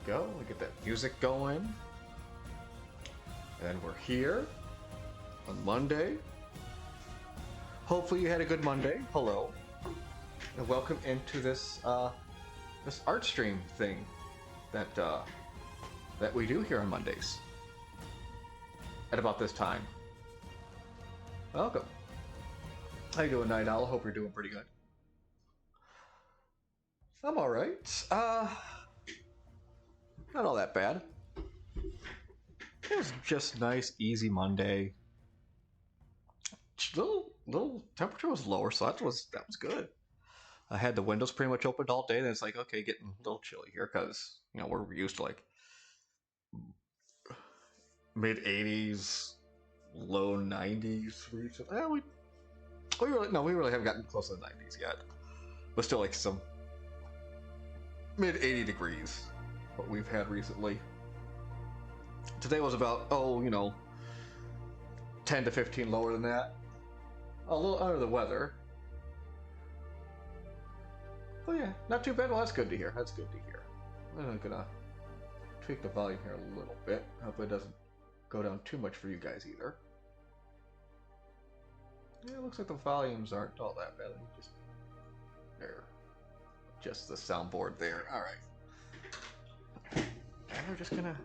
go. We get that music going. And we're here on Monday. Hopefully you had a good Monday. Hello. And welcome into this this art stream thing that that we do here on Mondays. At about this time. Welcome. How you doing, Night Owl? Hope you're doing pretty good. I'm alright. Not all that bad. It was just nice, easy Monday. Little temperature was lower, so that was good. I had the windows pretty much opened all day, and it's like, okay, getting a little chilly here because we're used to like mid 80s, low 90s. We really haven't gotten close to the 90s yet, but still like some mid 80 degrees. What we've had recently. Today was about 10 to 15 lower than that. A little under the weather. But yeah, not too bad. Well, that's good to hear. That's good to hear. I'm gonna tweak the volume here a little bit. Hope it doesn't go down too much for you guys either. Yeah, it looks like the volumes aren't all that bad. Just there. Just the soundboard there. Alright. And we're just gonna...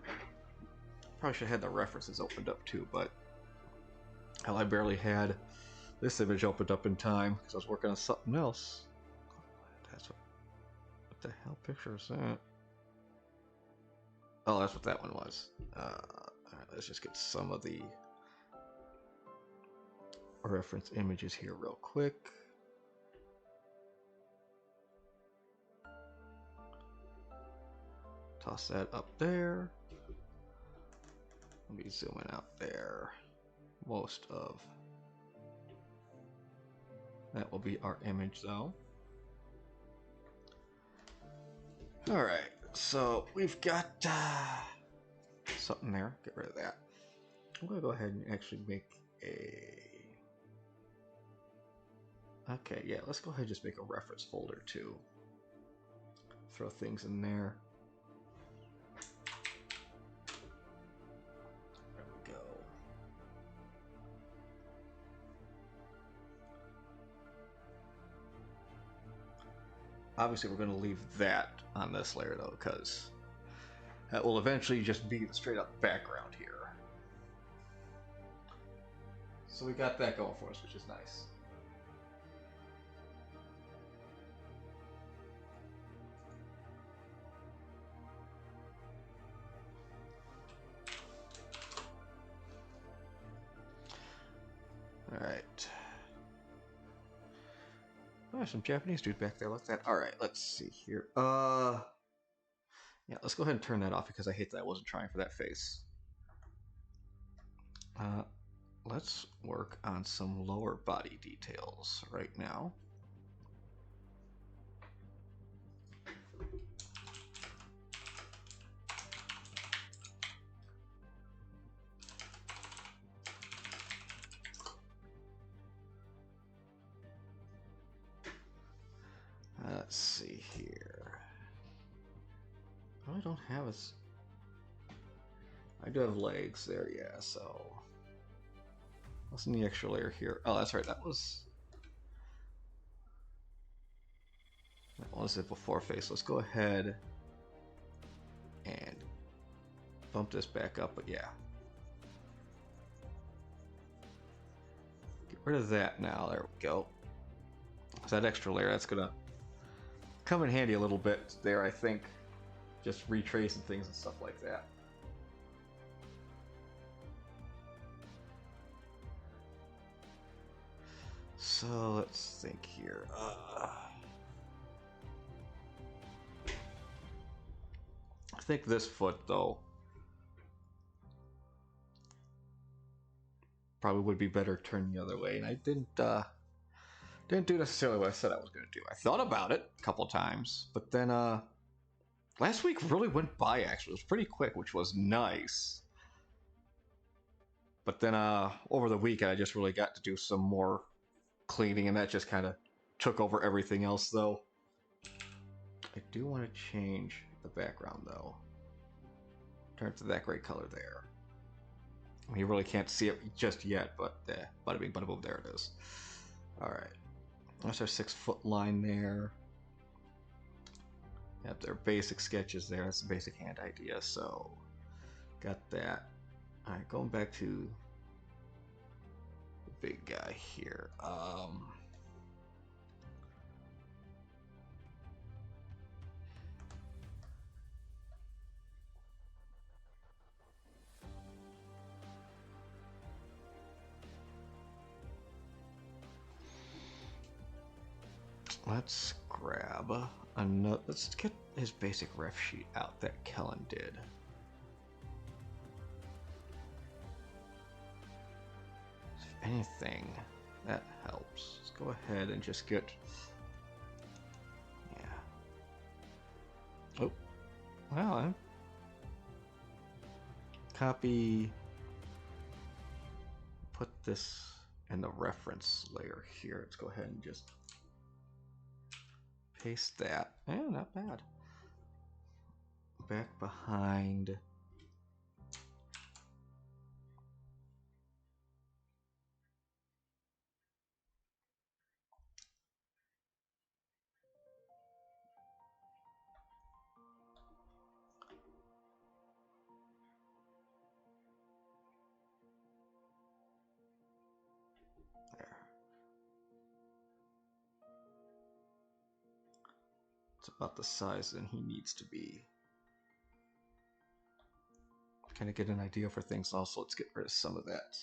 Probably should have had the references opened up too, but... Hell, I barely had this image opened up in time because I was working on something else. That's what the hell picture is that? Oh, that's what that one was. Alright, let's just get some of the reference images here real quick. Toss that up there. Let me zoom in out there. Most of that will be our image though. Alright, so we've got something there. Get rid of that. I'm going to go ahead and actually make a... Okay, yeah, let's go ahead and just make a reference folder too. Throw things in there. There we go. Obviously, we're going to leave that on this layer though, because that will eventually just be the straight up background here. So we got that going for us, which is nice. Alright. Oh, there's some Japanese dude back there. Look at that. Alright, let's see here. Yeah, let's go ahead and turn that off because I hate that I wasn't trying for that face. Let's work on some lower body details right now. Let's see here. Oh, I don't have as... I do have legs there, yeah, so... What's in the extra layer here? Oh, that's right, that was it before face. Let's go ahead and bump this back up, but yeah. Get rid of that now, there we go. So that extra layer, that's gonna come in handy a little bit there, I think. Just retracing things and stuff like that. So let's think here. I think this foot though probably would be better turned the other way, and I didn't do necessarily what I said I was going to do. I thought about it a couple times, but then last week really went by. Actually, it was pretty quick, which was nice. But then over the weekend, I just really got to do some more cleaning, and that just kind of took over everything else, though. I do want to change the background, though. turn to that gray color there. You really can't see it just yet, but bada bing, bada boom, there it is. All right, that's our 6-foot line there. Yep, their basic sketches there. That's the basic hand idea. So, got that. All right, going back to the big guy here. Let's grab another. Let's get his basic ref sheet out that Kellen did. If anything, that helps. Let's go ahead and just get. Yeah. Oh. Well, copy. Put this in the reference layer here. Let's go ahead and just paste that. Yeah, not bad. Back behind. There. It's about the size that he needs to be. Kind of get an idea for things. Also, let's get rid of some of that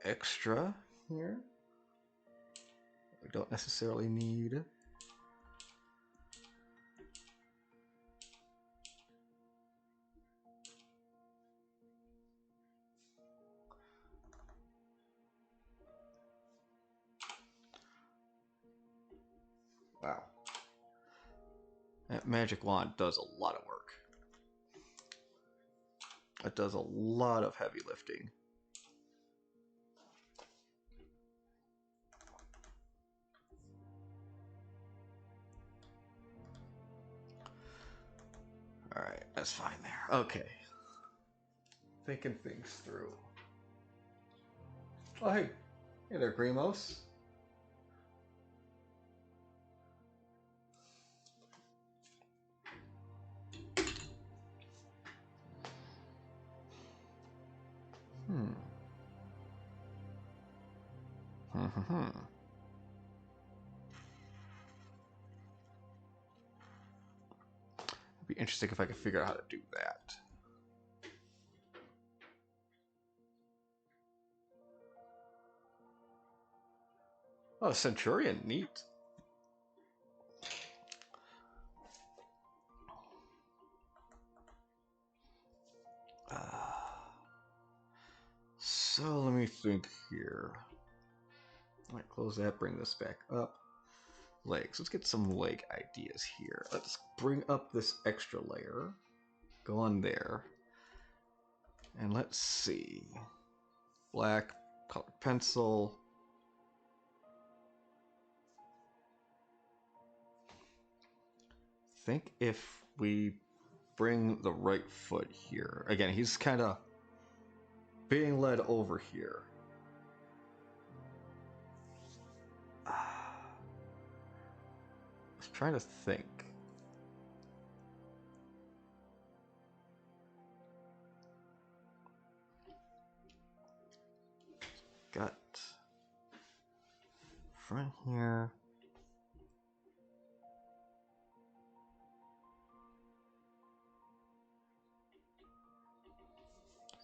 extra here. We don't necessarily need. Wow. That magic wand does a lot of work. It does a lot of heavy lifting. Alright, that's fine there. Okay. Thinking things through. Oh, hey. Hey there, Grimos. It'd be interesting if I could figure out how to do that. Oh, Centurion, neat. So let me think here. All right, close that, bring this back up. Legs, let's get some leg ideas here. Let's bring up this extra layer. Go on there. And let's see. Black, colored pencil. Think if we bring the right foot here. Again, he's kind of being led over here. I was trying to think. Got front here.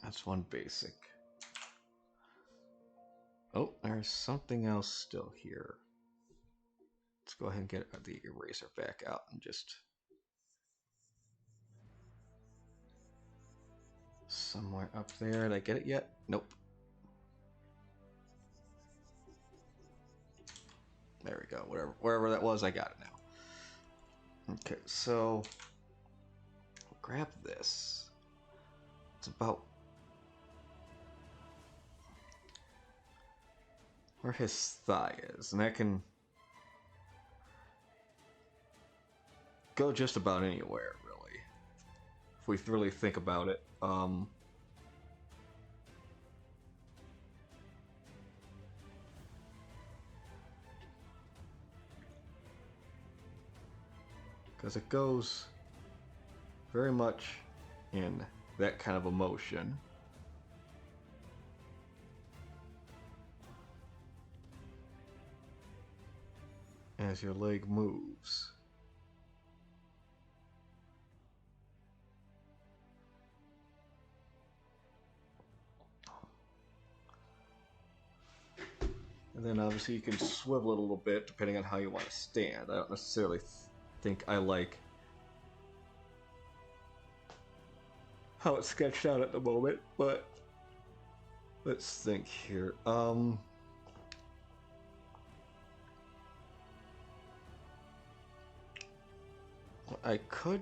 That's one basic. Oh, there's something else still here. Let's go ahead and get the eraser back out and just somewhere up there. Did I get it yet? Nope. There we go. Wherever that was, I got it now. Okay, so we'll grab this. It's about where his thigh is, and that can go just about anywhere, really. If we really think about it. Because it goes very much in that kind of emotion. As your leg moves. And then obviously you can swivel it a little bit depending on how you want to stand. I don't necessarily think I like how it's sketched out at the moment, but let's think here. What I could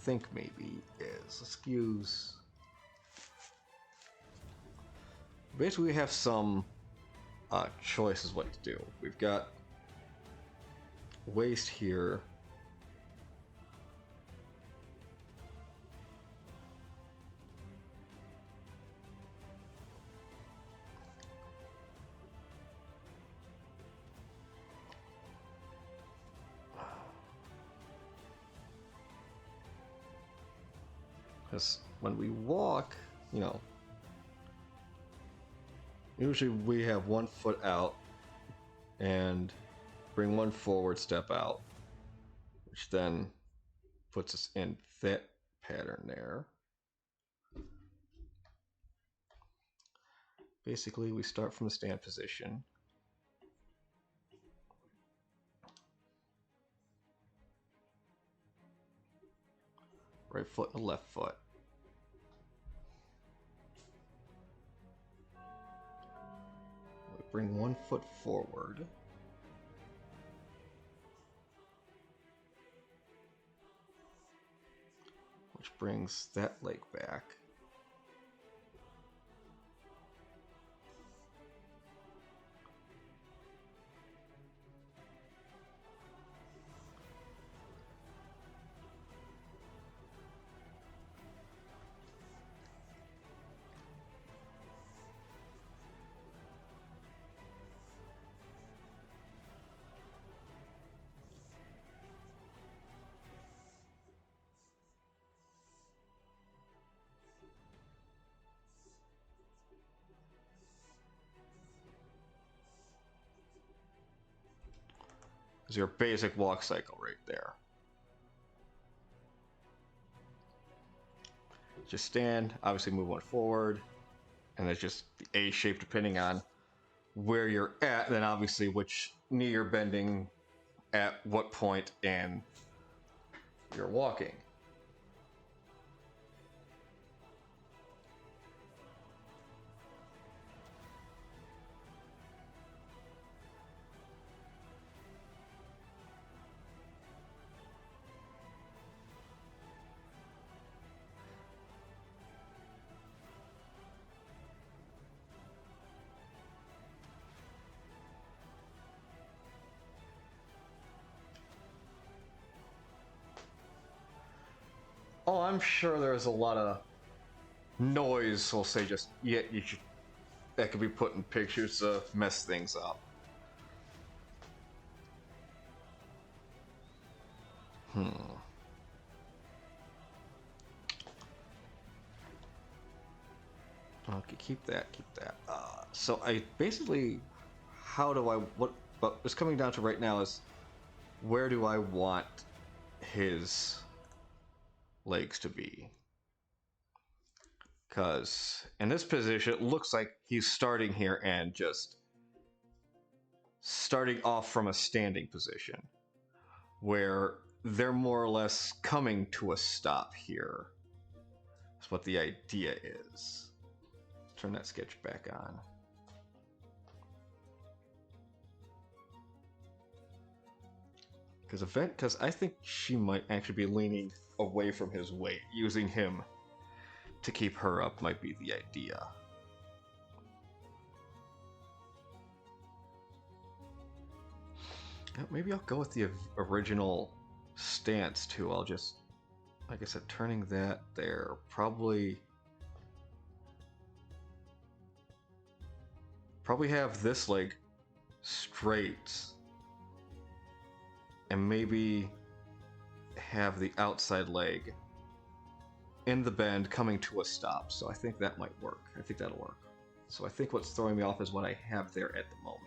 think maybe is, let's use... Basically we have some choices what to do. We've got waist here. Because when we walk, you know, usually we have one foot out and bring one forward step out, which then puts us in that pattern there. Basically, we start from the stand position. Right foot and left foot. We bring one foot forward. Which brings that leg back. Is your basic walk cycle right there. Just stand, obviously move one forward, and it's just the A shape depending on where you're at, then obviously which knee you're bending at what point and you're walking. Oh, I'm sure there's a lot of noise, we'll say, just yet you should, that could be put in pictures to mess things up. Okay, keep that, keep that. So I basically, how do I, what, but what's coming down to right now is, where do I want his legs to be? Because in this position, it looks like he's starting here and just starting off from a standing position, where they're more or less coming to a stop here. That's what the idea is. Turn that sketch back on. Because I think she might actually be leaning away from his weight. Using him to keep her up might be the idea. Maybe I'll go with the original stance too. I'll just like I said, turning that there probably have this leg straight and maybe have the outside leg in the bend coming to a stop. So I think that might work. I think that'll work. So I think what's throwing me off is what I have there at the moment.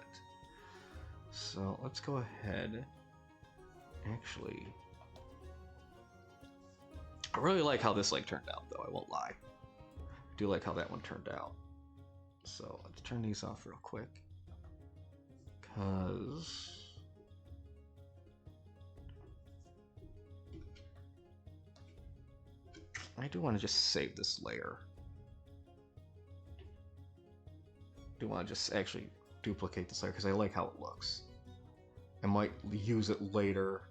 So let's go ahead. Actually, I really like how this leg turned out, though. I won't lie. I do like how that one turned out. So let's turn these off real quick. Because I do want to just save this layer. I do want to just actually duplicate this layer because I like how it looks. I might use it later.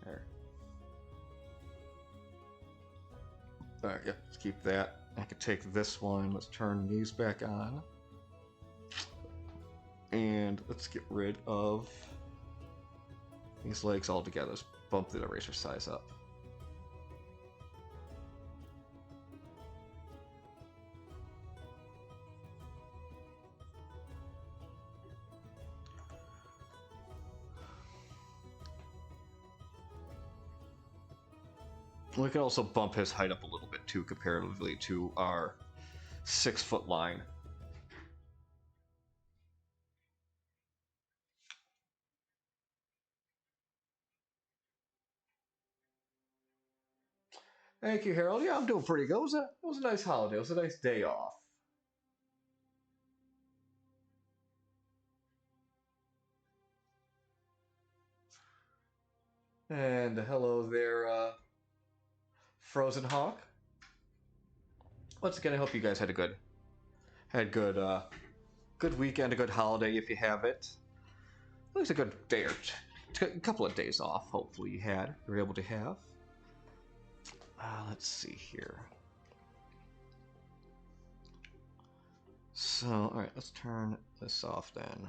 There. Alright, yeah, let's keep that. I could take this one, let's turn these back on. And let's get rid of these legs all together. Let's bump the eraser size up. We can also bump his height up a little bit too, comparatively to our 6 foot line. Thank you, Harold. Yeah, I'm doing pretty good. It was a nice holiday. It was a nice day off. And hello there, Frozen Hawk. Once again, I hope you guys had a good, good weekend, a good holiday if you have it. At least a good day or a couple of days off. Hopefully you were able to have. Let's see here. So, all right, let's turn this off then.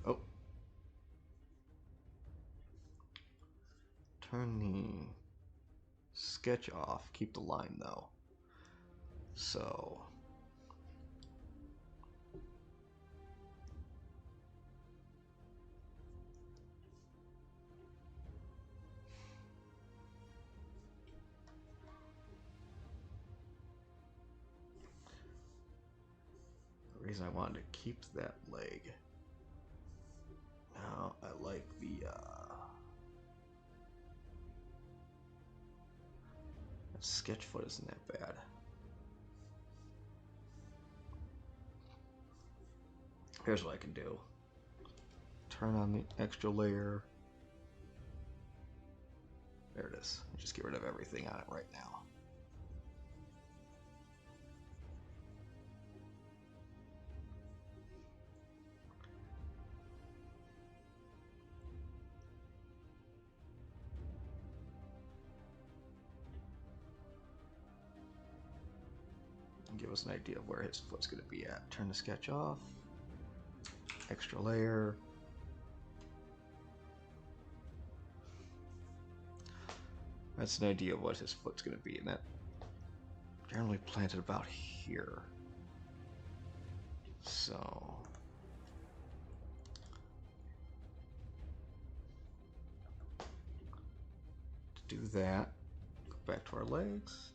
Oh. Turn the sketch off. Keep the line though. So. The reason I wanted to keep that leg. Now, I like the, that sketch foot isn't that bad. Here's what I can do. Turn on the extra layer. There it is. Just get rid of everything on it right now. Give us an idea of where his foot's going to be at. Turn the sketch off. Extra layer. That's an idea of what his foot's going to be, and that generally planted about here. So to do that, go back to our legs.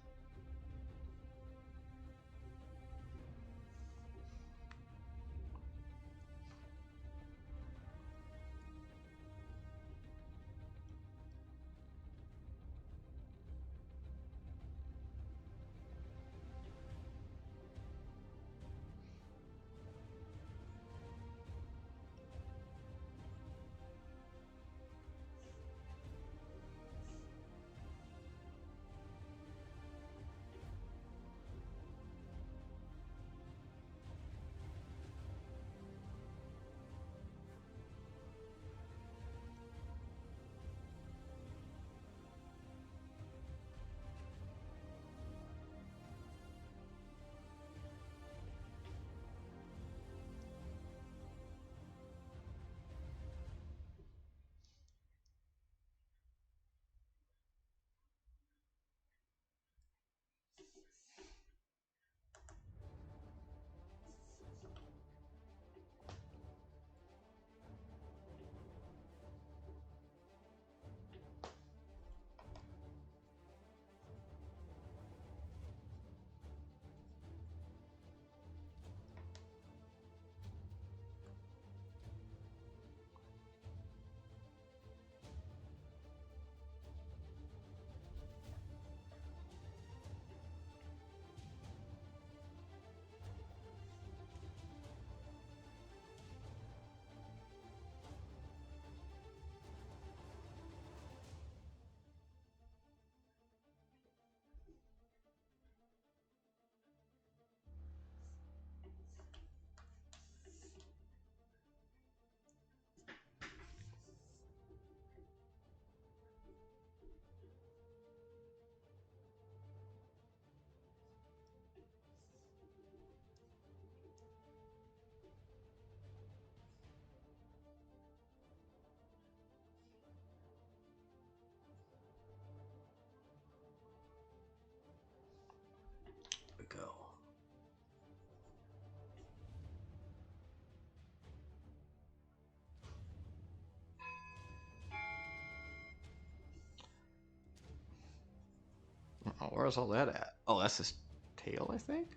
Oh, where's all that at? Oh, that's his tail, I think?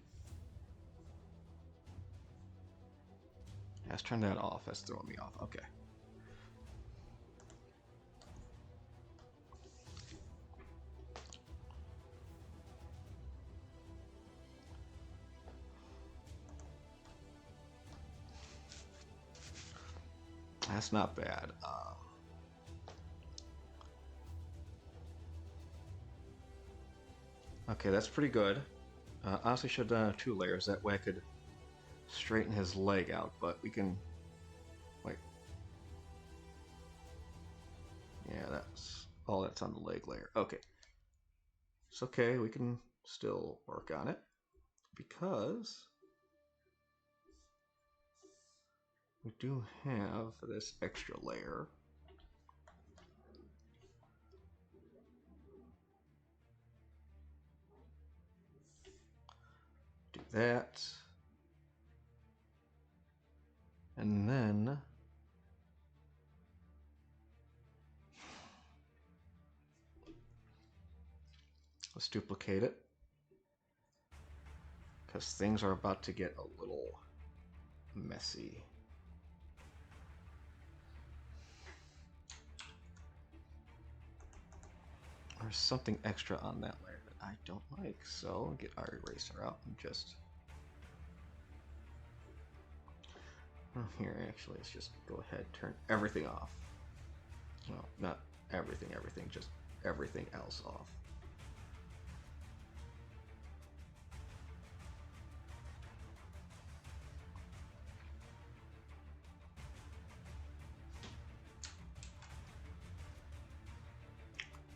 Let's turn that off. That's throwing me off. Okay. That's not bad. Okay, that's pretty good. Honestly, should have done 2 layers. That way I could straighten his leg out, but we can... Wait. Yeah, that's all that's on the leg layer. Okay. It's okay. We can still work on it because we do have this extra layer. Do that. And then let's duplicate it because things are about to get a little messy. There's something extra on that layer that I don't like, so get our eraser out and just... Well, here, actually, let's just go ahead, turn everything off. Well, not everything, just everything else off.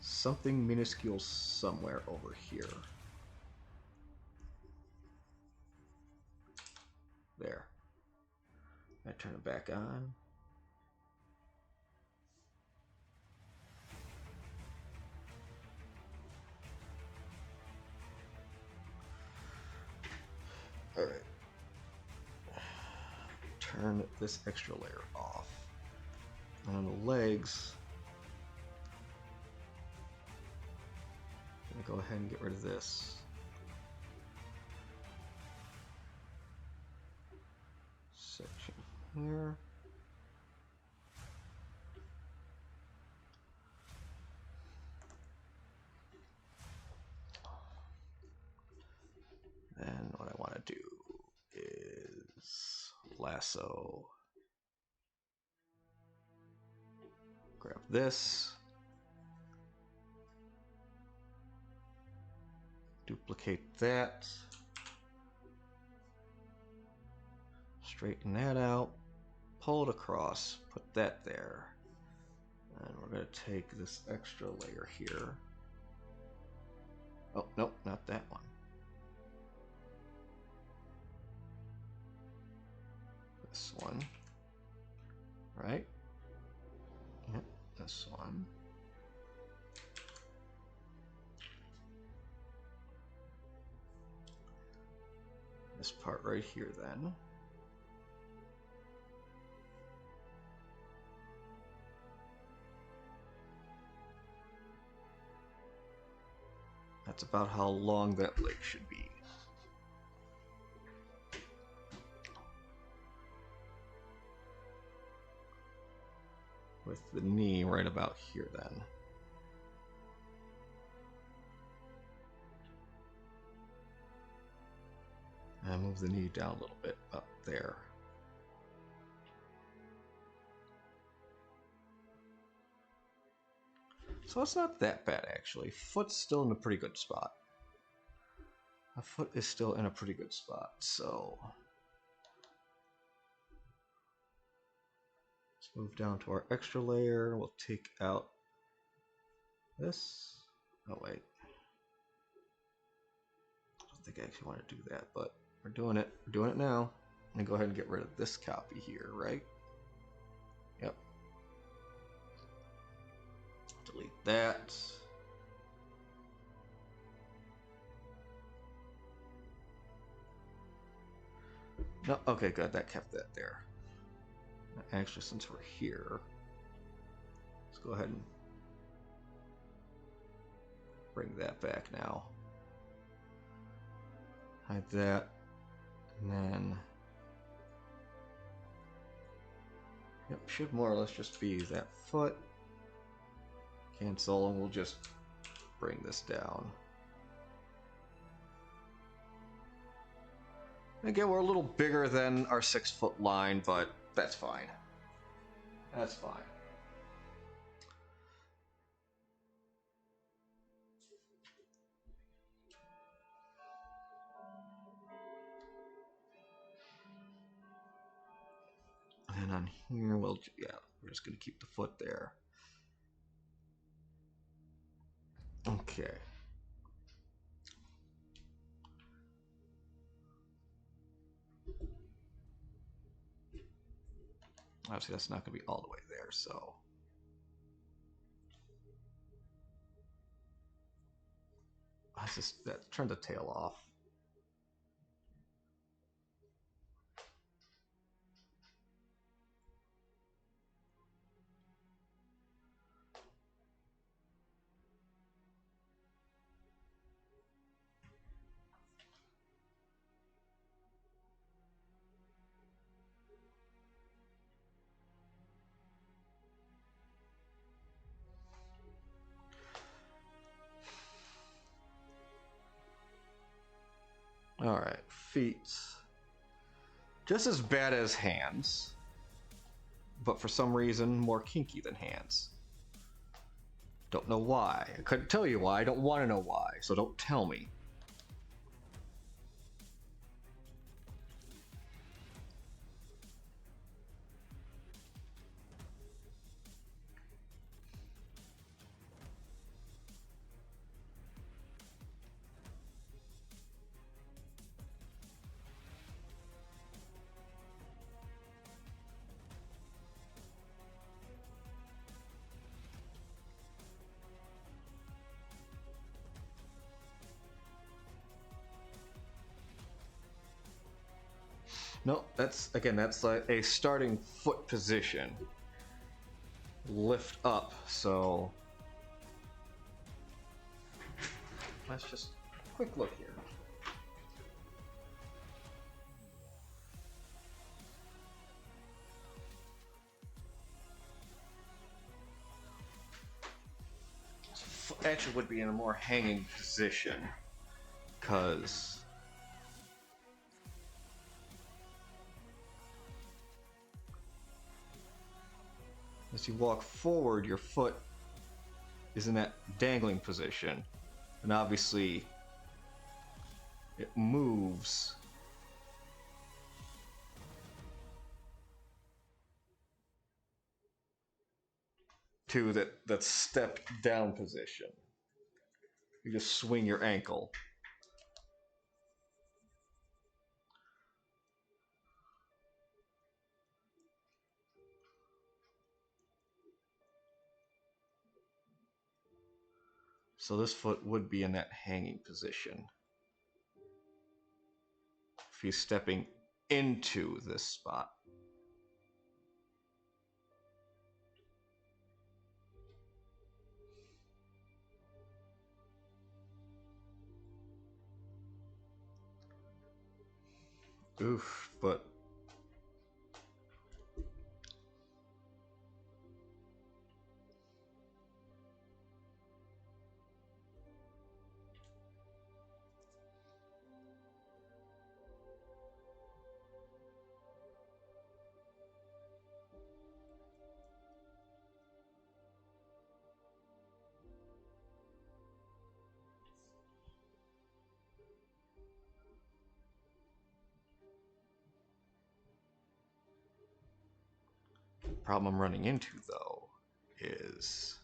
Something minuscule somewhere over here. There. I turn it back on. All right. Turn this extra layer off. And on the legs, I'm gonna go ahead and get rid of this. Section here. Then what I want to do is lasso. Grab this. Duplicate that. Straighten that out. Pull it across. Put that there. And we're going to take this extra layer here. Oh, nope, not that one. This one. Right? Yep, this one. This part right here then. That's about how long that leg should be. With the knee right about here then. And move the knee down a little bit up there. So it's not that bad actually. Foot's still in a pretty good spot. A foot is still in a pretty good spot, so let's move down to our extra layer. We'll take out this. Oh wait. I don't think I actually want to do that, but we're doing it. We're doing it now. I'm gonna go ahead and get rid of this copy here, right? Yep. Delete that. No, okay, good. That kept that there. Actually, since we're here, let's go ahead and bring that back now. Hide that. And then... Yep, should more or less just be that foot. Cancel, and we'll just bring this down. Again, we're a little bigger than our 6-foot line, but that's fine. That's fine. And on here, we're just going to keep the foot there. Okay. Obviously, that's not going to be all the way there, so... turn the tail off. Alright, feet. Just as bad as hands, but for some reason more kinky than hands. Don't know why. I couldn't tell you why. I don't want to know why, so don't tell me. No, that's like a starting foot position. Lift up, so... Let's just quick look here. Actually would be in a more hanging position, because... As you walk forward, your foot is in that dangling position, and obviously it moves to that step down position. You just swing your ankle. So this foot would be in that hanging position. If he's stepping into this spot. Oof, but... The problem I'm running into, though, is...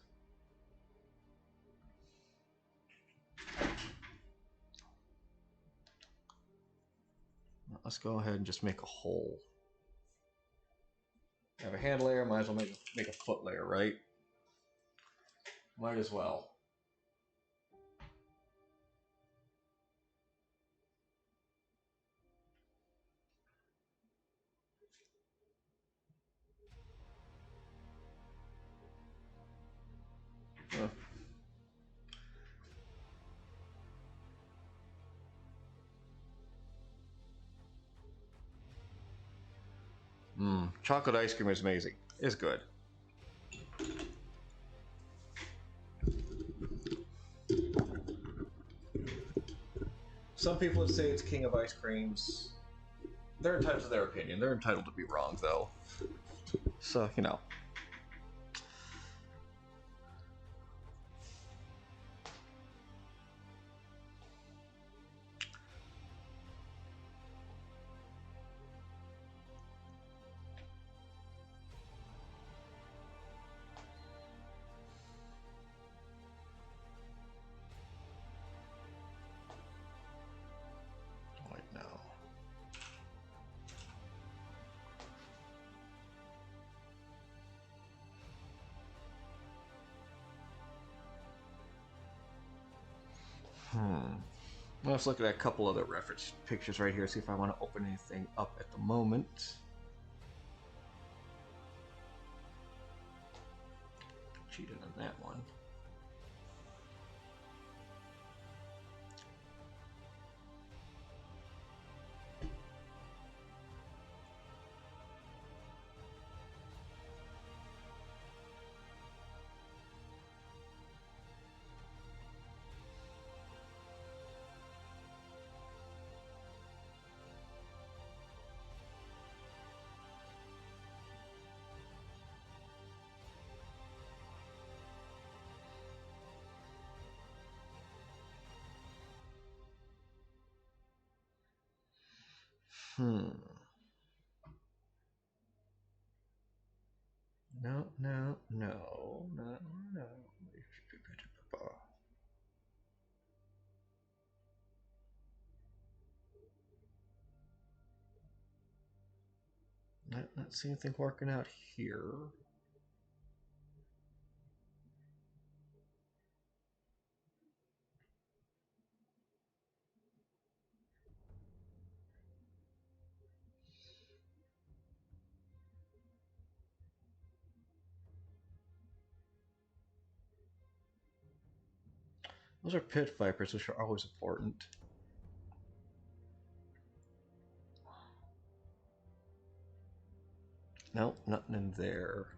Let's go ahead and just make a hole. Have a hand layer, might as well make a foot layer, right? Might as well. Huh. Chocolate ice cream is amazing. It's good. Some people would say it's king of ice creams. They're entitled to their opinion. They're entitled to be wrong, though. So, you know. Wait, no. Let's look at a couple other reference pictures right here, see if I want to open anything up at the moment. Cheated on that one. No, no, no, no, no. Not see anything working out here. Those are pit vipers, which are always important. Nope, nothing in there.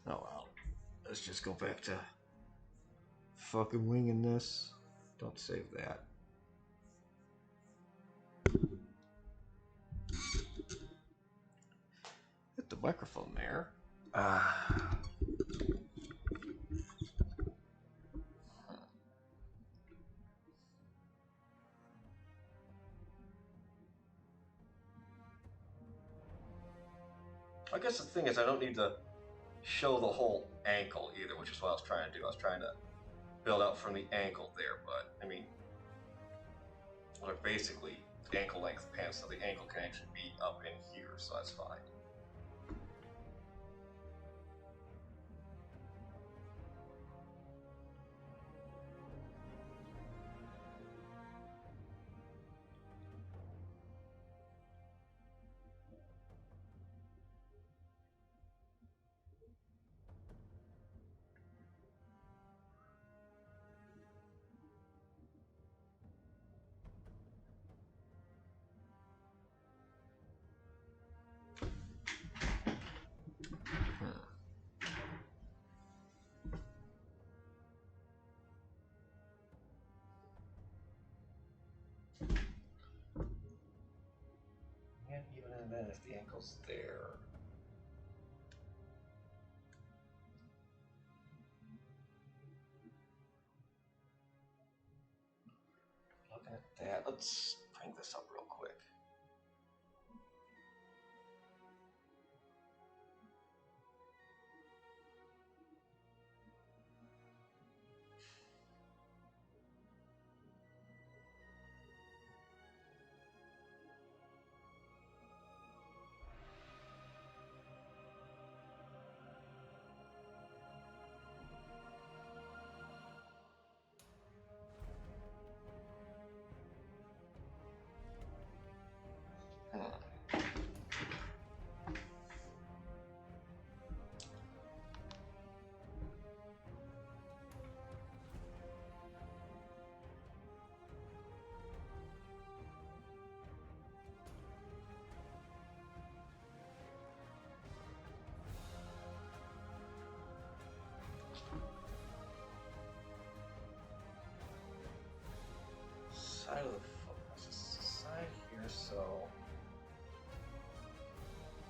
Oh well. Let's just go back to fucking winging this. Don't save that. Hit the microphone there. I guess the thing is, I don't need to show the whole ankle either, which is what I was trying to do. I was trying to build out from the ankle there, but I mean, they're basically ankle length pants, so the ankle can actually be up in here, so that's fine. And even then, if the ankle's there. Looking at that, let's bring this up real quick.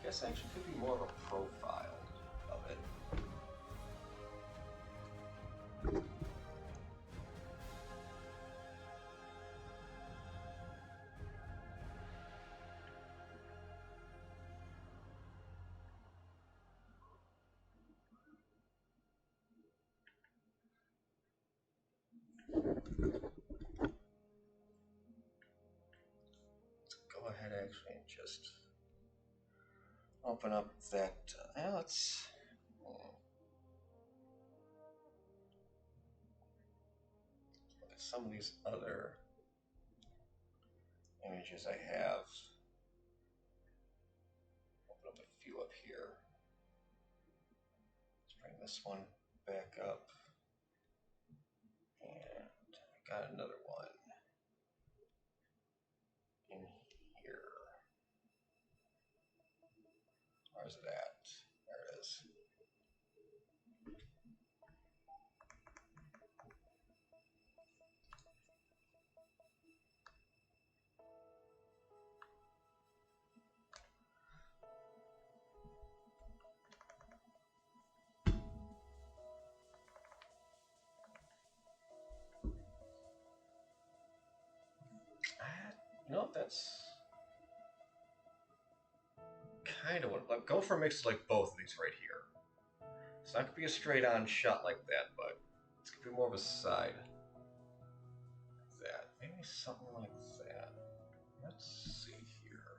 guess actually could be more of a profile of it. Go ahead actually and just open up that. Let's. Look at some of these other images I have. Open up a few up here. Let's bring this one back up. And I got another one in here. Where's it at? There it is. You know, that's kind of what. Like, go for a mix like both of these right here. It's not gonna be a straight-on shot like that, but it's gonna be more of a side. Like that. Maybe something like that. Let's see here.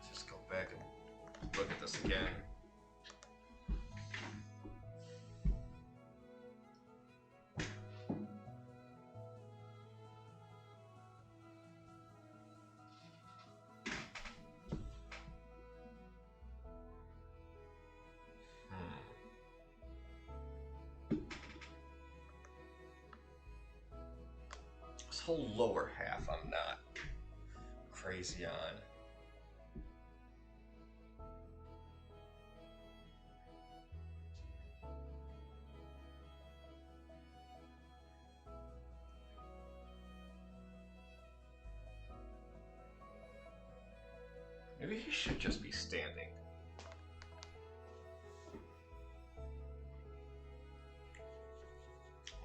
Let's just go back and look at this again. This whole lower half I'm not crazy on. Maybe he should just be standing.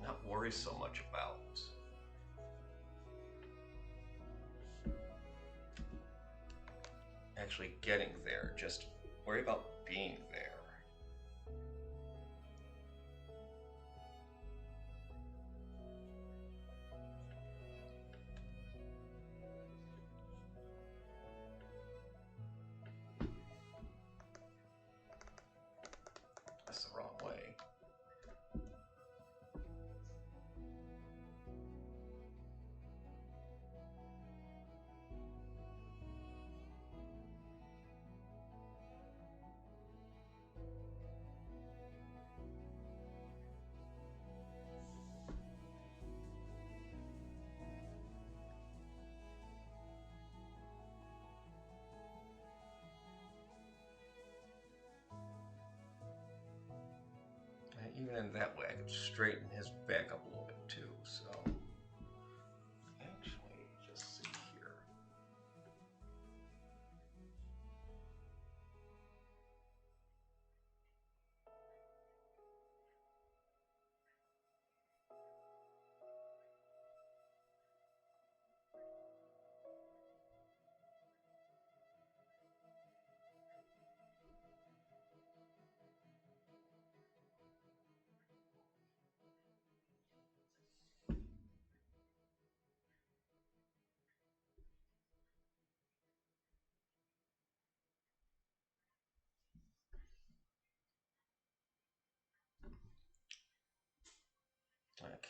Not worry so much about actually getting there, just worry about being there. That's the wrong way. Even in that way, I could straighten his back up a little bit too, so. Actually, just see here.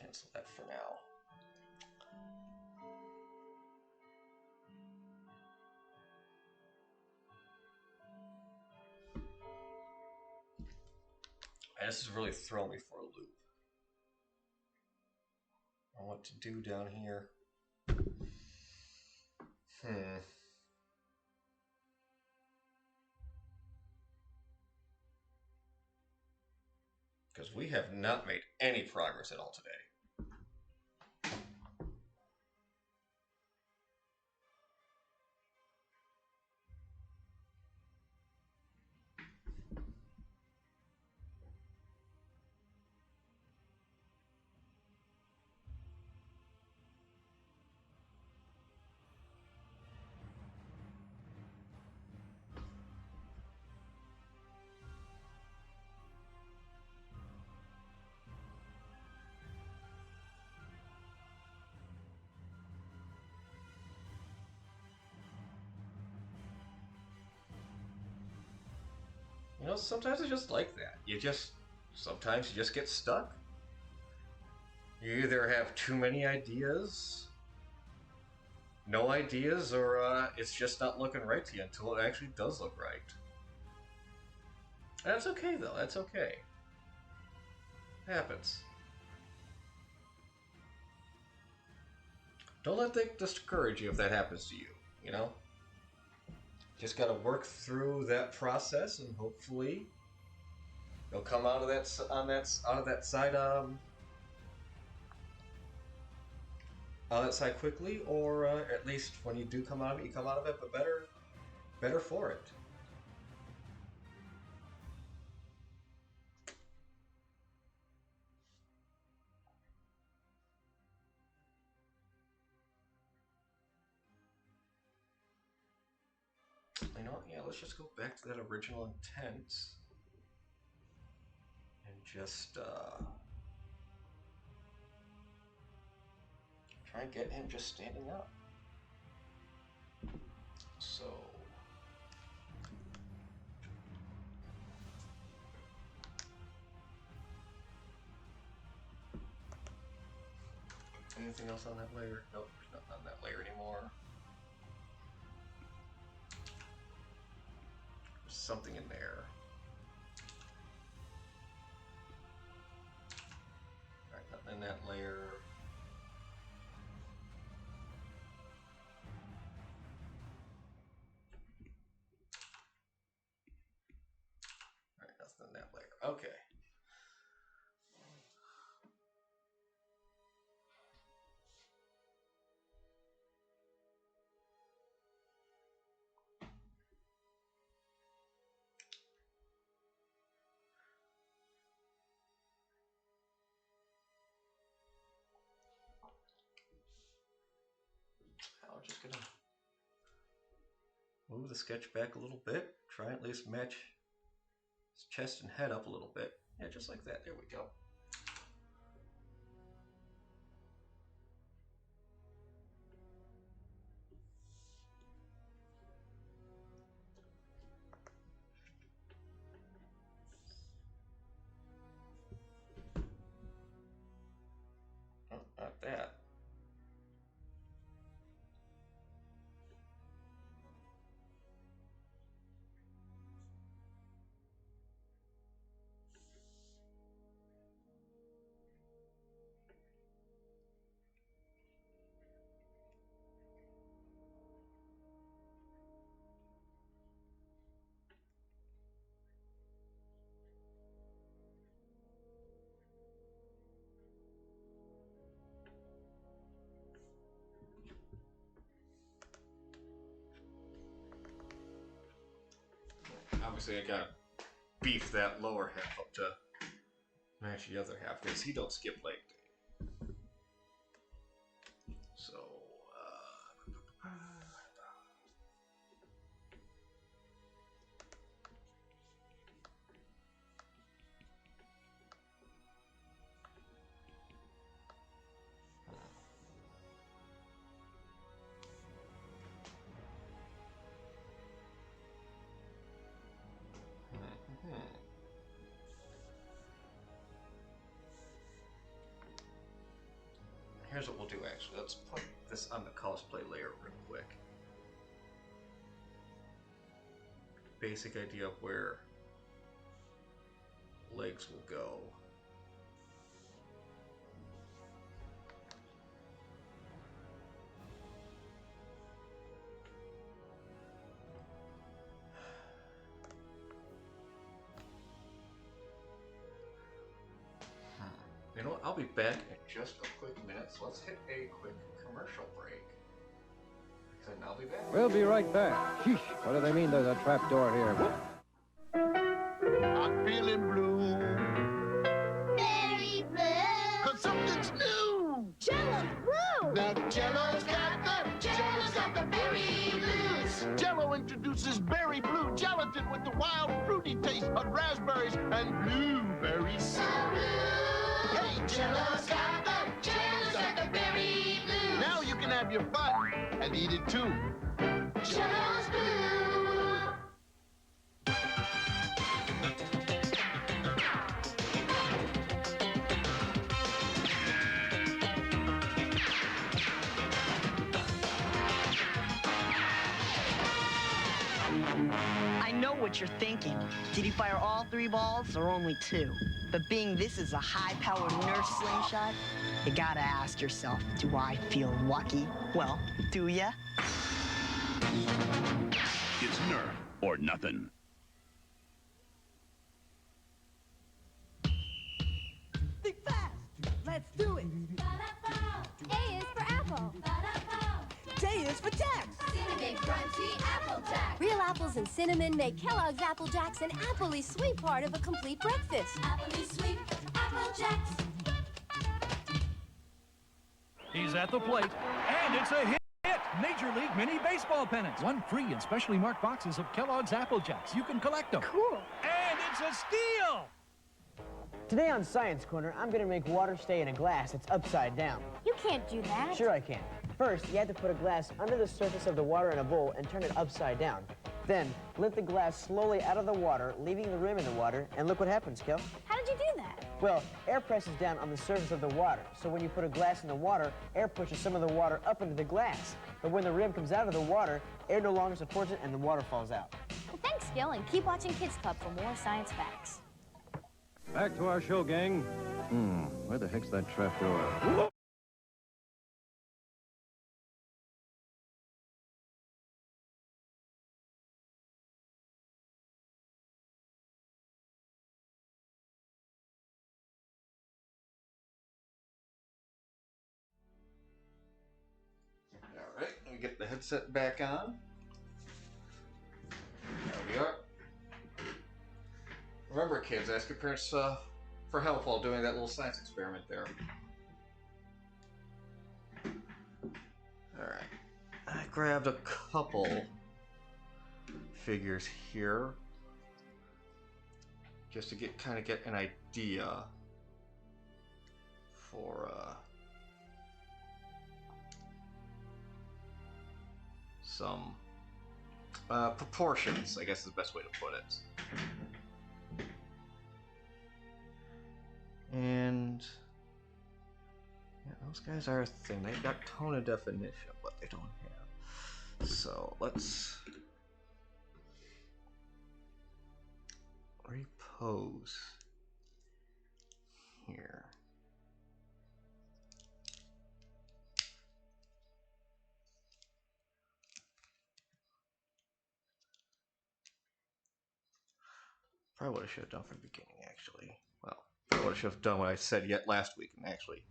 cancel that for now. And this is really throwing me for a loop. I want to do down here. Because we have not made any progress at all today. You know, sometimes it's just like that. Sometimes you just get stuck. You either have too many ideas, no ideas, or it's just not looking right to you until it actually does look right. That's okay, though. That's okay. It happens. Don't let that discourage you if that happens to you, you know? Just gotta work through that process, and hopefully you'll come out of that side quickly, or at least when you do come out of it, you come out of it, but better for it. You know what? Yeah, let's just go back to that original intent and just try and get him just standing up. So anything else on that layer? Nope, there's nothing on that layer anymore. There's something in there. Alright, nothing in that layer. Alright, nothing in that layer. Okay. I'm just gonna move the sketch back a little bit. Try and at least match his chest and head up a little bit. Yeah, just like that. There we go. Oh, not that. Obviously, I gotta beef that lower half up to match the other half because he don't skip leg day. So, here's what we'll do actually. Let's put this on the cosplay layer real quick. Basic idea of where legs will go. You know what? I'll be back in just a quick minute, so let's hit a quick commercial break. And I'll be back. We'll be right back. Sheesh, what do they mean there's a trap door here? I'm feeling blue, Very blue. 'cause something's new. Jello's blue. Now Jello's got the berry blues. Jello introduces berry blue gelatin with the wild fruity taste of raspberries and blueberries. So blue. Hey, Jello's got the berry blues. now you can have your fun and eat it too. Jello's blue. I know what you're thinking. Did he fire all 3 balls or only 2? But being this is a high-powered Nerf slingshot, you gotta ask yourself, do I feel lucky? Well, do ya? It's Nerf or nothing. Think fast. Let's do it. A is for apple. J is for Jax. Cinnamon crunchy apple jack. Real apples and cinnamon make Kellogg's Apple Jacks an appley sweet part of a complete breakfast. Appley sweet apple jacks. He's at the plate, and it's a hit! Major League Mini Baseball pennants. 1 free in specially marked boxes of Kellogg's Apple Jacks. You can collect them. Cool. And it's a steal! Today on Science Corner, I'm gonna make water stay in a glass that's upside down. You can't do that. Sure I can. First, you have to put a glass under the surface of the water in a bowl and turn it upside down. Then, lift the glass slowly out of the water, leaving the rim in the water, and look what happens, Kel. How did you do that? Well, air presses down on the surface of the water, so when you put a glass in the water, air pushes some of the water up into the glass. But when the rim comes out of the water, air no longer supports it and the water falls out. Well, thanks, Gil, and keep watching Kids Club for more science facts. Back to our show, gang. Where the heck's that trap door? Alright, let me get the headset back on. There we are. Remember, kids, ask your parents for help while doing that little science experiment there. Alright. I grabbed a couple figures here just to kind of get an idea for some proportions, I guess is the best way to put it. And yeah, those guys are a thing. They've got tone and definition, but they don't have. So let's repose here. Probably what I should have done from the beginning, actually. Well, what I should have done what I said yet last week, and actually,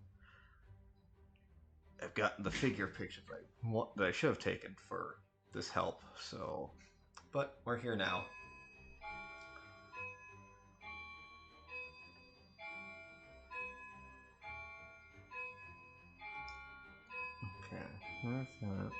I've gotten the figure pictures that I should have taken for this help. So, but we're here now. Okay, where's that?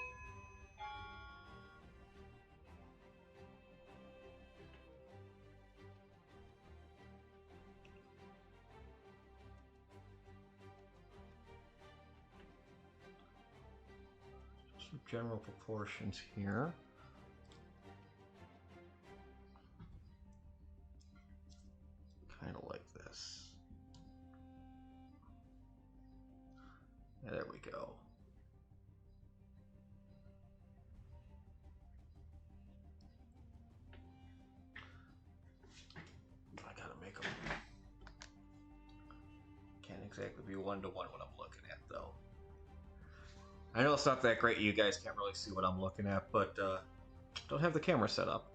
Some general proportions here. Kind of like this. There we go. I gotta make them. Can't exactly be one-to-one what I'm looking at, though. I know it's not that great. You guys can't really see what I'm looking at, but don't have the camera set up.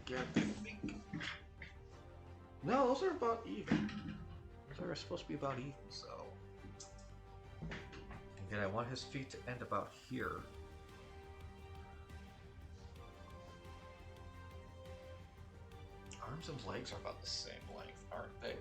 Again, I think. No, those are about even. Those are supposed to be about even, so. Again, I want his feet to end about here. Arms and legs are about the same length, aren't they?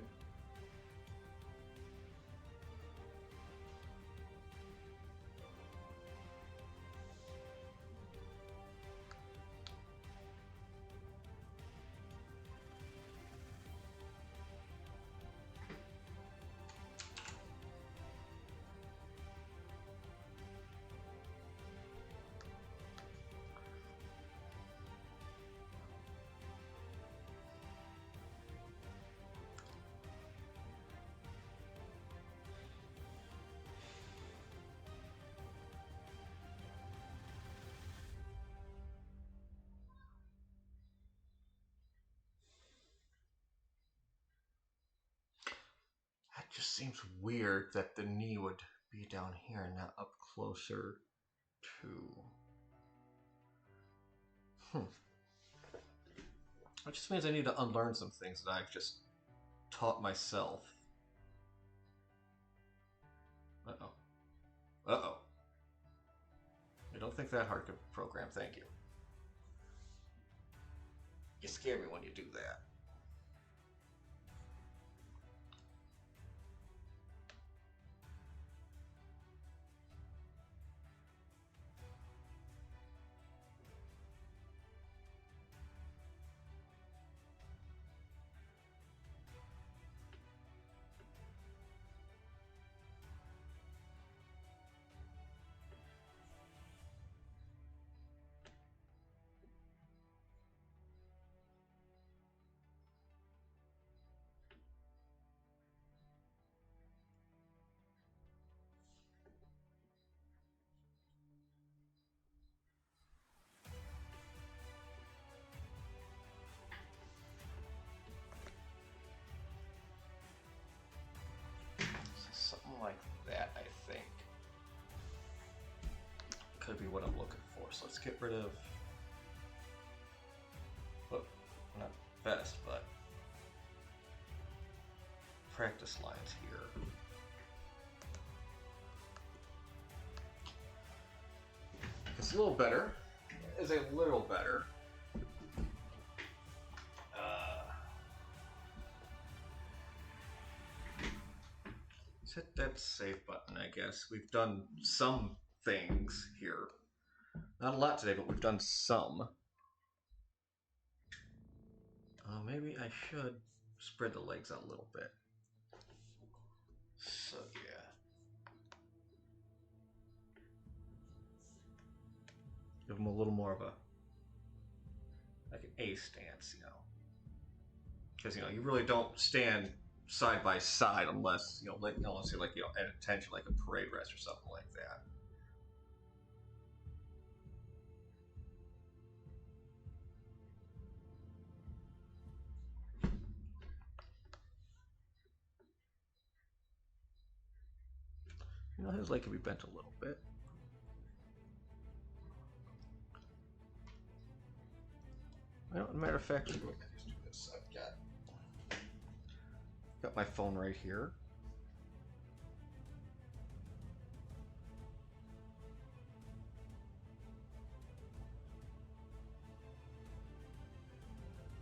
It just seems weird that the knee would be down here and not up closer to... That just means I need to unlearn some things that I've just taught myself. Uh-oh. Uh-oh. I don't think that hard to program, thank you. You scare me when you do that. Something like that, I think. Could be what I'm looking for. So let's get rid of... Well, not best, but... practice lines here. It's a little better. It's a little better. Hit that save button, I guess. We've done some things here. Not a lot today, but we've done some. Maybe I should spread the legs out a little bit. So, yeah. Give them a little more of a... like an A stance, you know. Because, you know, you really don't stand... side by side, unless unless you're like at attention, like a parade rest or something like that. You know, his leg could be bent a little bit. Well, as a matter of fact, let's do this. I've got my phone right here.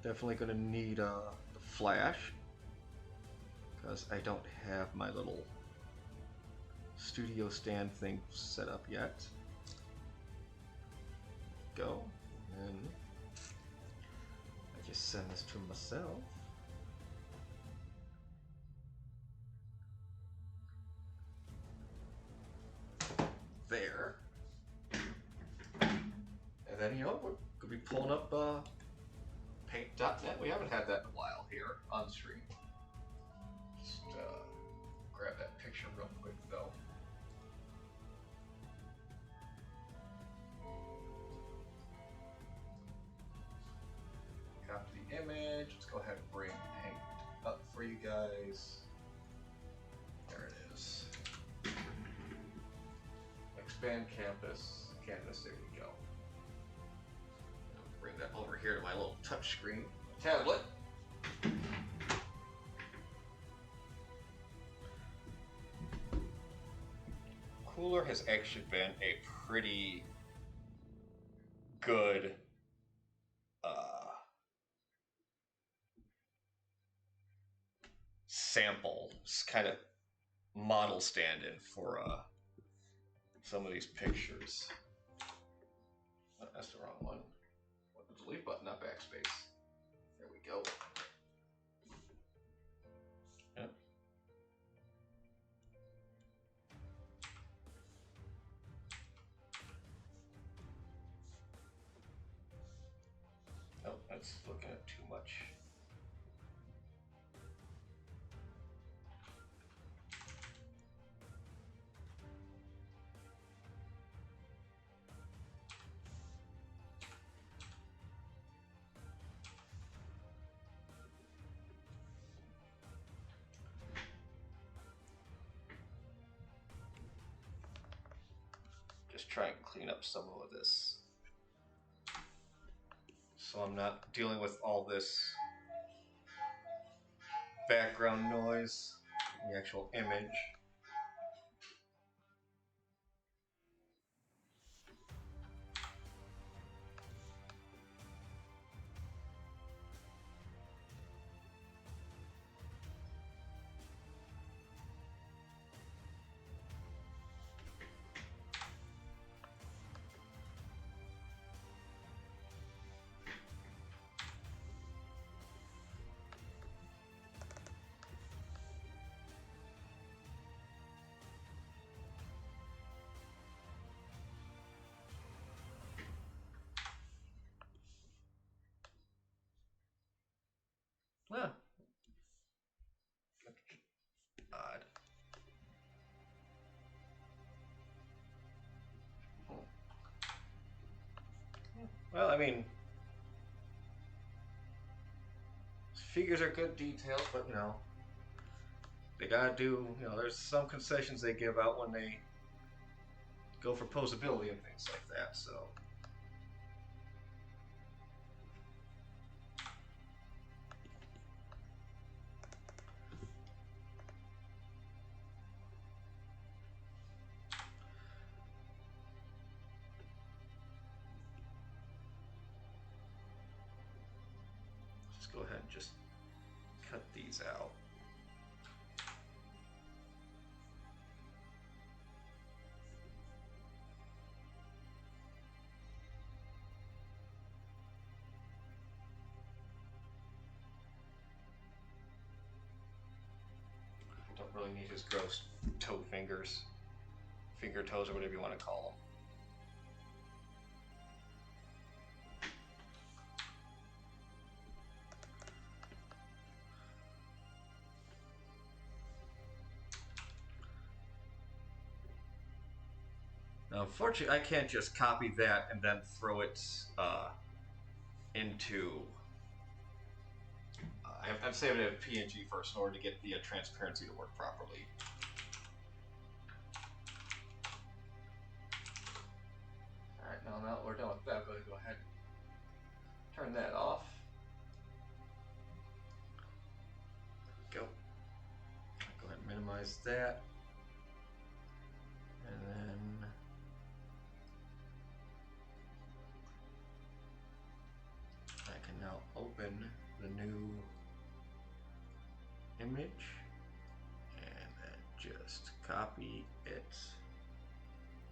Definitely going to need the flash, because I don't have my little studio stand thing set up yet. Go, and I just send this to myself. There. And then, you know, we're going to be pulling up paint.net. We haven't had that in a while here on stream. just grab that picture real quick though. Copy the image. Let's go ahead and hang it up for you guys. There it is. Expand canvas. There you go. Bring that over here to my little touch screen tablet. Cooler has actually been a pretty good sample, kind of model stand-in for some of these pictures. Oh, that's the wrong one. What, the delete button, not backspace. There we go. Yep. Oh, that's looking at too much. Just try and clean up some of this, so I'm not dealing with all this background noise in the actual image. Huh. Odd. Well, I mean, figures are good details, but you know, they gotta do, you know, there's some concessions they give out when they go for posability and things like that, so. Let's go ahead and just cut these out. Don't really need his gross toe fingers, finger toes, or whatever you want to call them. Now, unfortunately, I can't just copy that and then throw it into. I'm saving it in PNG first in order to get the transparency to work properly. All right, now we're done with that, I'm going to go ahead and turn that off. Go. Go ahead and minimize that, and then. I can now open the new image and then just copy it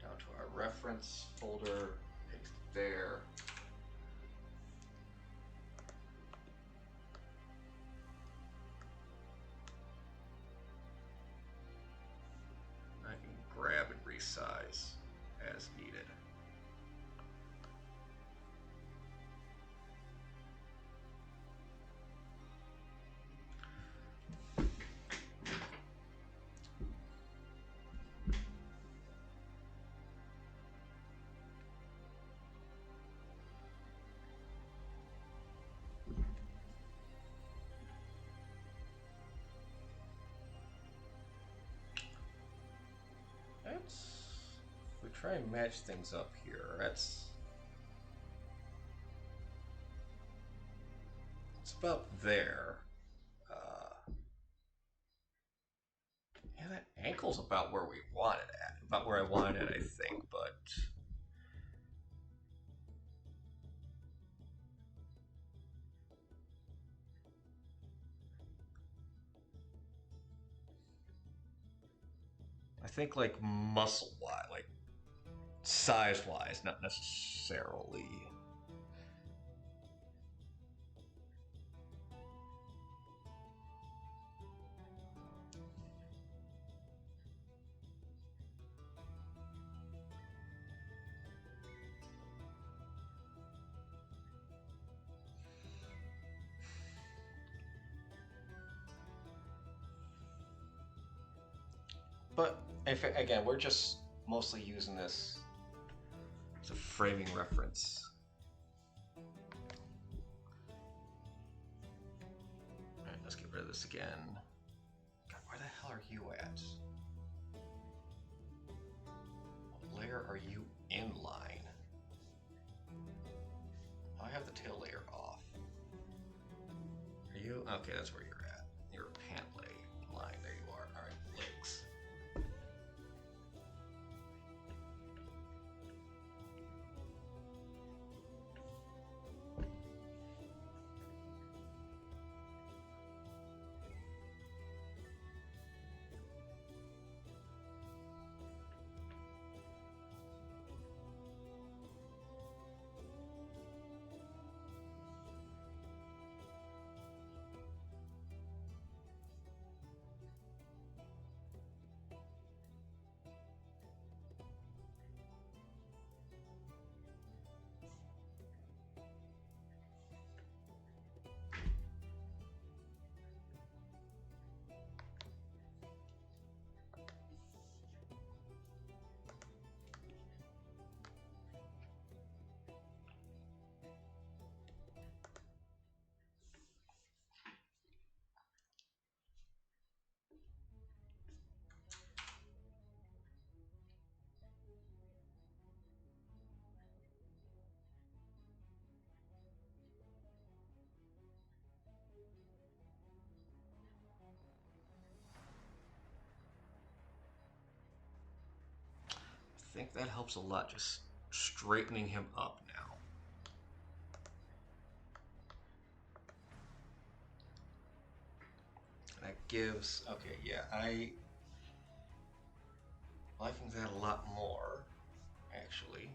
down to our reference folder, paste it there. I can grab and resize as needed. try and match things up here. It's about there. Yeah, that ankle's about where we want it at. About where I want it, I think, but... I think like muscle-wise, like size-wise, not necessarily. But if, again, we're just mostly using this as a framing reference. Alright, let's get rid of this again. God, where the hell are you at? What layer are you in line? Oh, I have the tail layer off. Are you? Okay, that's where you're at. You're a pant line. There you are. Alright, legs. I think that helps a lot, just straightening him up now. That gives, okay, yeah, I liking that a lot more, actually.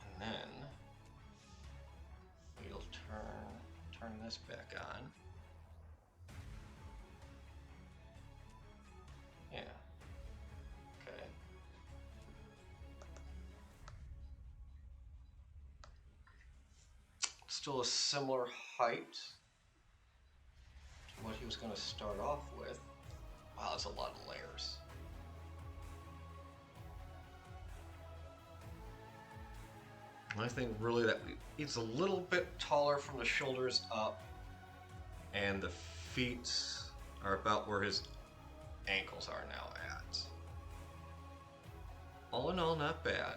And then we'll turn this back on. Yeah. Okay. Still a similar height to what he was going to start off with. Wow, that's a lot of layers. I think really that he's a little bit taller from the shoulders up, and the feet are about where his ankles are now at. All in all, not bad.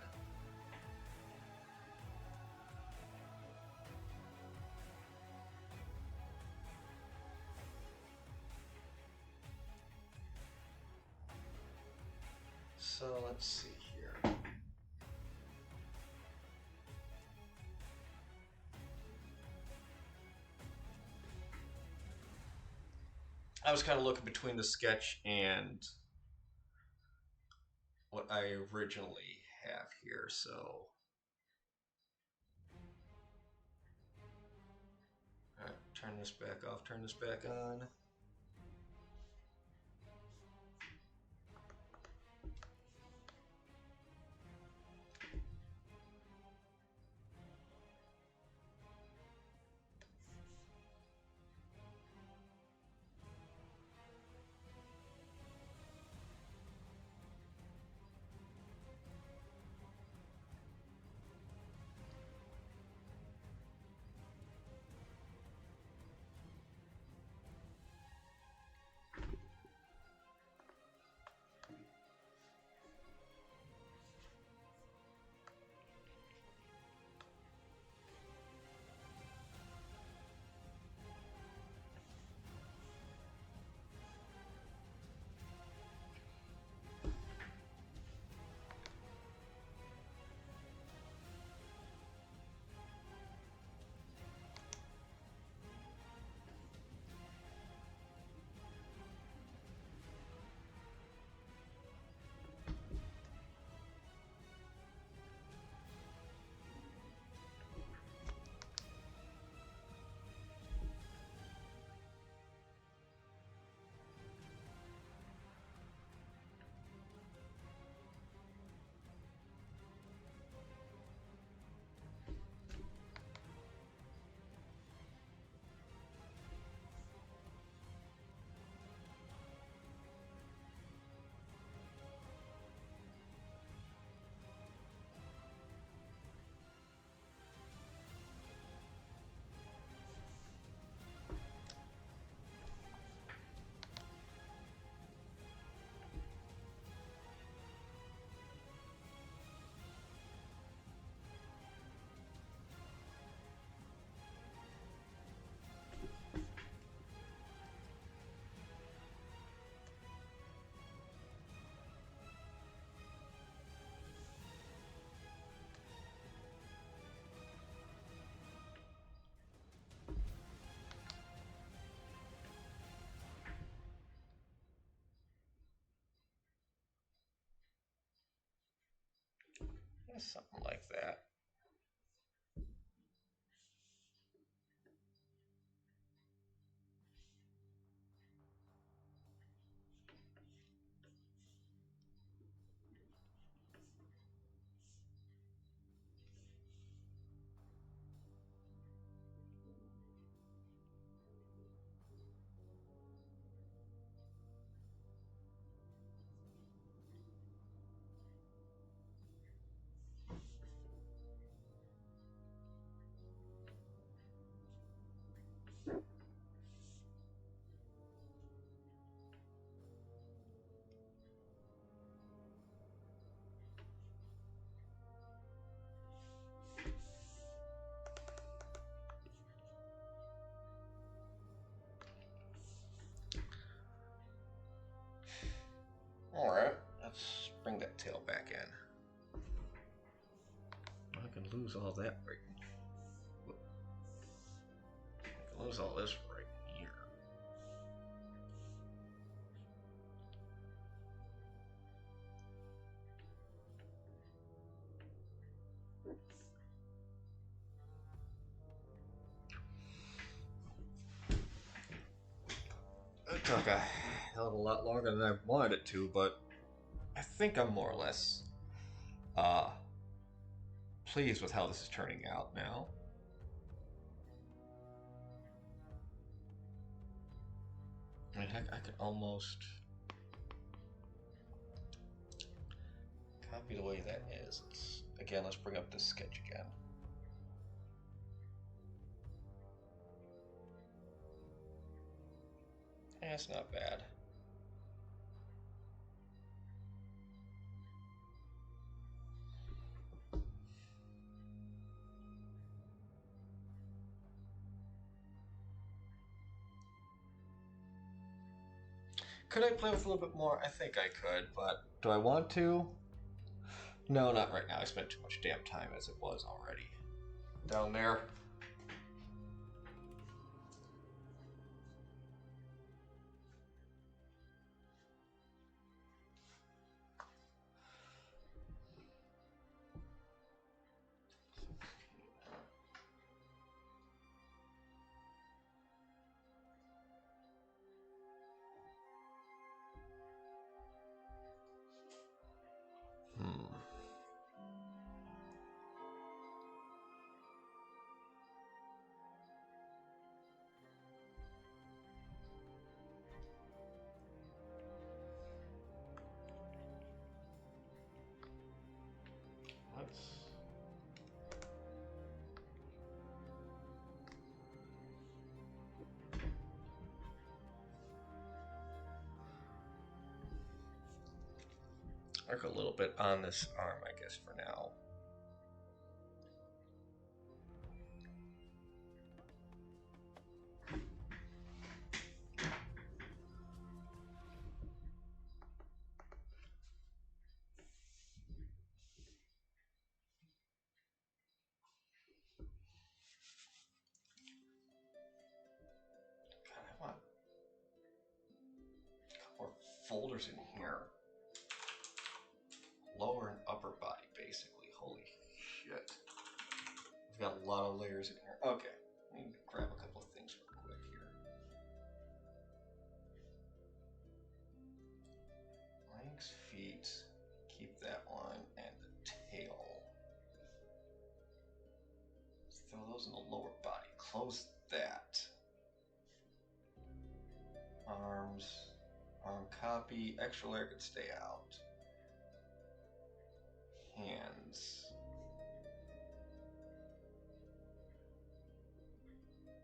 So let's see here. I was kind of looking between the sketch and what I originally have here, so alright, turn this back off, turn this back on. Yeah, something like that. Alright, let's bring that tail back in. I can lose all that right. I can lose all this right here. It took a hell of a lot longer than I wanted it to, but I think I'm more or less pleased with how this is turning out now. I mean, heck, I could almost copy the way that is. Let's bring up this sketch again. Yeah, it's not bad. Could I play with a little bit more? I think I could, but do I want to? No, not right now. I spent too much damn time as it was already. Down there. Work a little bit on this arm, I guess, for now. God, I want a couple more folders in here. Lower and upper body, basically. Holy shit. We've got a lot of layers in here. Okay, let me grab a couple of things real quick here. Legs, feet, keep that one, and the tail. Let's throw those in the lower body. Close that. Arms, arm copy, extra layer could stay out. Hands.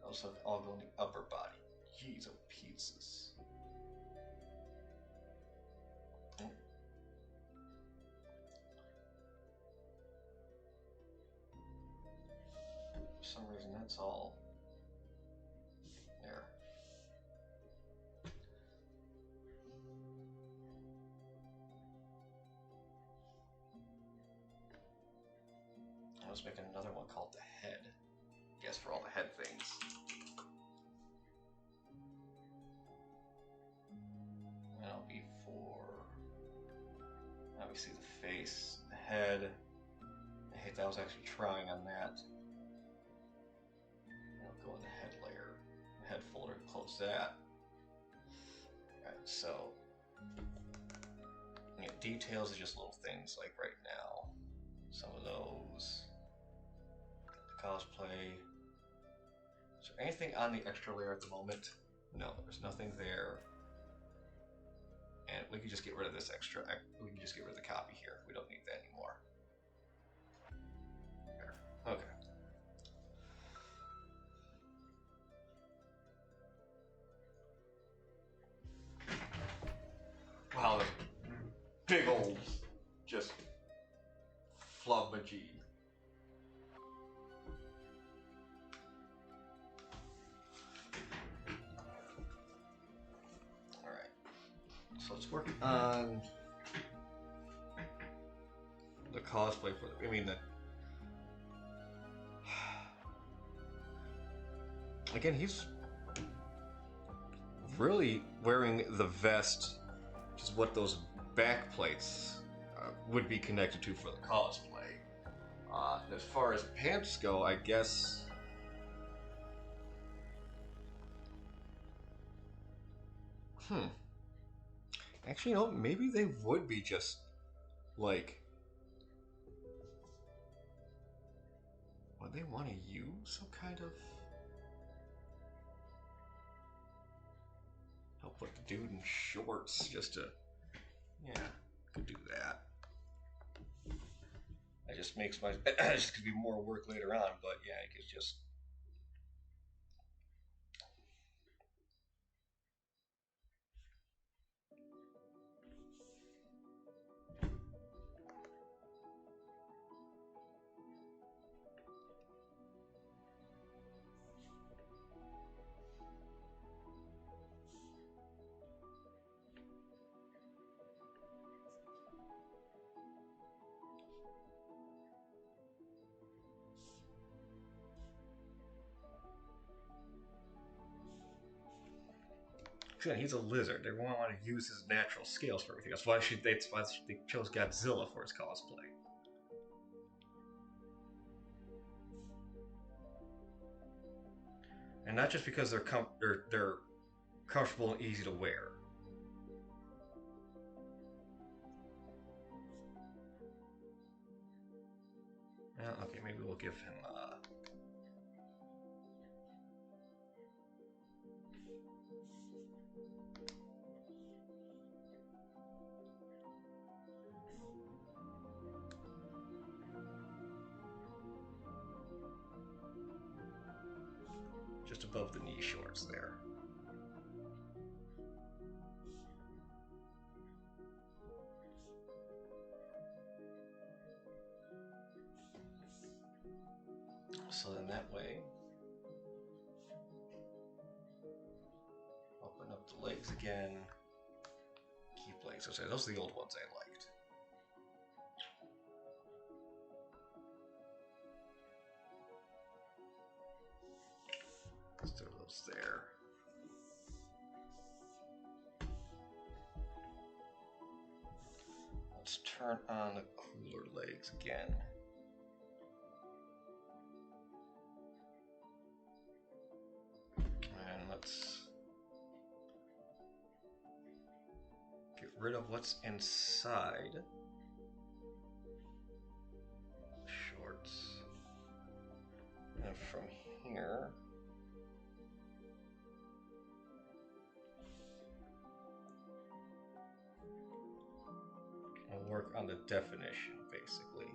Those have all go in the upper body. Jeez, oh pieces. For some reason, that's all there. I was making another one called the head. I guess for all the head things. That'll be for obviously the face, the head, Hey, that was actually trying on that. I'll go in the head layer, head folder, close that. Alright, so yeah, details are just little things like right now. Some of those. The cosplay. Is there anything on the extra layer at the moment? No, there's nothing there. And we can just get rid of this extra. We can just get rid of the copy here. We don't need that anymore. There. Okay. Wow, this big old just flubmagy. Alright. So let's work on the cosplay for the, I mean the again, he's really wearing the vest, which is what those back plates would be connected to for the cosplay. As far as pants go, I guess actually, you know, maybe they would be just like, would they want to use some kind of help with the dude in shorts just to, yeah, could do that. That just makes my, just could be more work later on, but yeah, I could just. He's a lizard. They won't want to use his natural scales for everything. That's why they chose Godzilla for his cosplay. And not just because they're comfortable and easy to wear. Well, okay, maybe we'll give him just above the knee shorts there. So then that way, open up the legs again, keep legs. So those are the old ones I liked. Let's throw those there. Let's turn on the cooler legs again. And let's get rid of what's inside the shorts. And from here, I'll work on the definition, basically.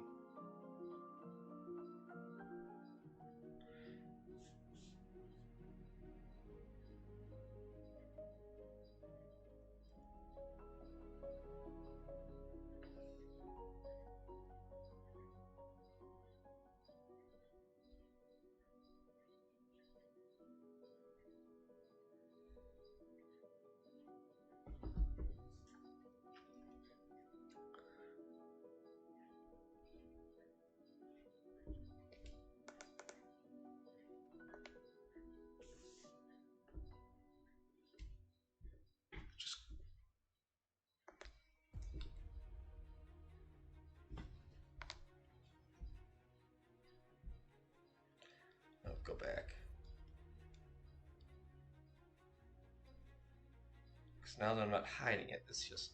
So now that I'm not hiding it, it's just...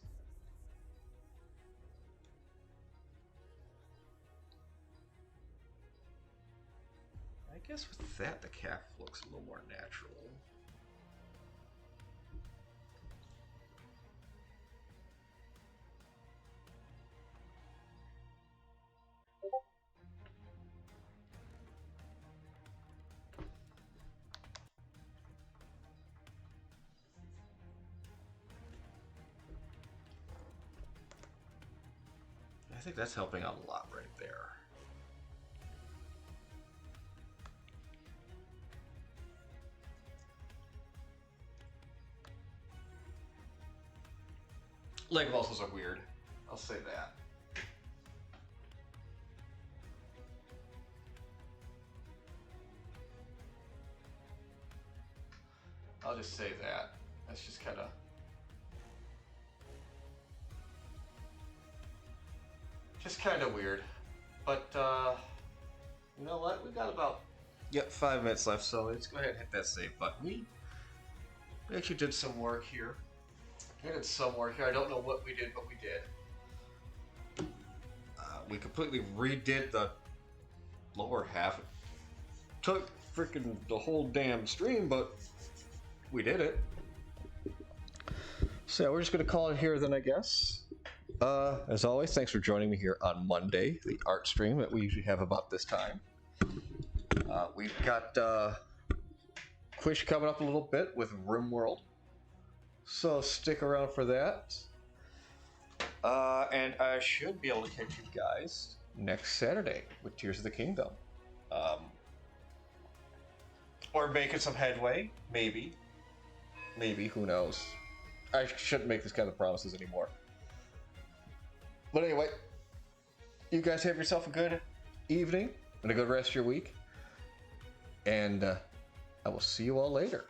I guess with that, the calf looks a little more natural. I think that's helping out a lot right there. Leg muscles are weird. I'll say that. I'll just say that. That's just kind of... just kind of weird. But, you know what? We've got about 5 minutes left, so let's go ahead and hit that save button. We actually did some work here. I did some work here. I don't know what we did, but we did. We completely redid the lower half. It took freaking the whole damn stream, but we did it. So yeah, we're just going to call it here then, I guess. As always, thanks for joining me here on Monday, the art stream that we usually have about this time. We've got Quish coming up a little bit with RimWorld. So stick around for that. And I should be able to catch you guys next Saturday with Tears of the Kingdom. Or making some headway, maybe. Maybe, who knows. I shouldn't make this kind of promises anymore. But anyway, you guys have yourself a good evening and a good rest of your week. And I will see you all later.